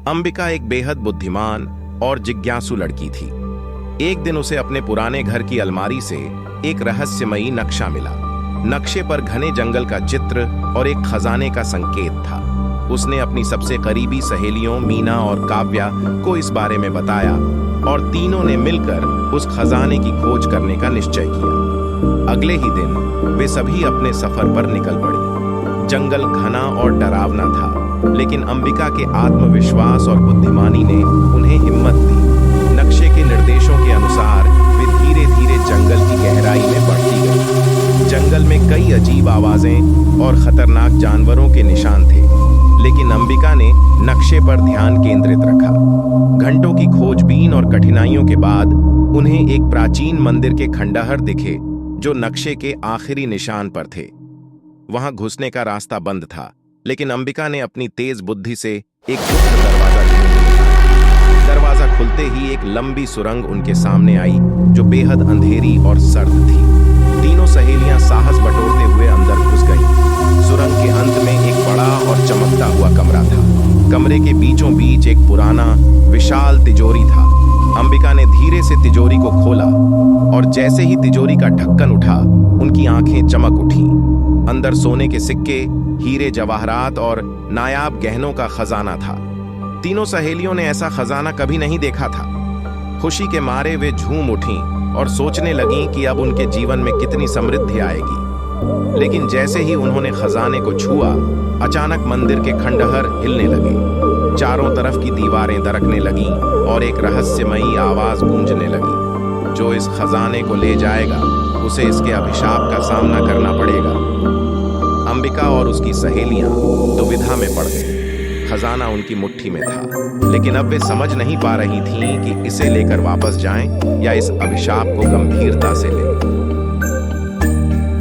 अंबिका एक बेहद बुद्धिमान और जिज्ञासु लड़की थी। एक दिन उसे अपने पुराने घर की अलमारी से एक रहस्यमयी नक्शा मिला। नक्शे पर घने जंगल का चित्र और एक खजाने का संकेत था। उसने अपनी सबसे करीबी सहेलियों मीना और काव्या को इस बारे में बताया और तीनों ने मिलकर उस खजाने की खोज करने का निश्चय किया। अगले ही दिन वे सभी अपने सफर पर निकल पड़ी। जंगल घना और डरावना था, लेकिन अंबिका के आत्मविश्वास और बुद्धिमानी ने उन्हें हिम्मत दी। नक्शे के निर्देशों के अनुसार वे धीरे धीरे जंगल की गहराई में बढ़ती गई। जंगल में कई अजीब आवाजें और खतरनाक जानवरों के निशान थे, लेकिन अंबिका ने नक्शे पर ध्यान केंद्रित रखा। घंटों की खोजबीन और कठिनाइयों के बाद उन्हें एक प्राचीन मंदिर के खंडहर दिखे जो नक्शे के आखिरी निशान पर थे। वहां घुसने का रास्ता बंद था, लेकिन अंबिका ने अपनी तेज बुद्धि से एक गुप्त दरवाजा ढूंढ लिया। दरवाजा खुलते ही एक लंबी सुरंग उनके सामने आई जो बेहद अंधेरी और सर्द थी। तीनों सहेलियां साहस बटोरते हुए अंदर घुस गईं। सुरंग के अंत में एक बड़ा और चमकता हुआ कमरा था। कमरे के बीचों बीच एक पुराना विशाल तिजोरी था। अंबिका ने धीरे से तिजोरी को खोला और जैसे ही तिजोरी का ढक्कन उठा, उनकी आंखें चमक उठी। अंदर सोने के सिक्के, हीरे जवाहरात और नायाब गहनों का खजाना था। तीनों सहेलियों ने ऐसा खजाना कभी नहीं देखा था। खुशी के मारे वे झूम उठीं और सोचने लगीं कि अब उनके जीवन में कितनी समृद्धि आएगी। लेकिन जैसे ही उन्होंने खजाने को छुआ, अचानक मंदिर के खंडहर हिलने लगे। चारों तरफ की दीवारें दरकने लगीं और एक रहस्यमयी आवाज गूंजने लगी, जो इस खजाने को ले जाएगा उसे इसके अभिशाप का सामना करना पड़ेगा। अंबिका और उसकी सहेलियां दुविधा में पड़ गईं। खजाना उनकी मुट्ठी में था, लेकिन अब वे समझ नहीं पा रही थीं कि इसे लेकर वापस जाएं या इस अभिशाप को गंभीरता से लें।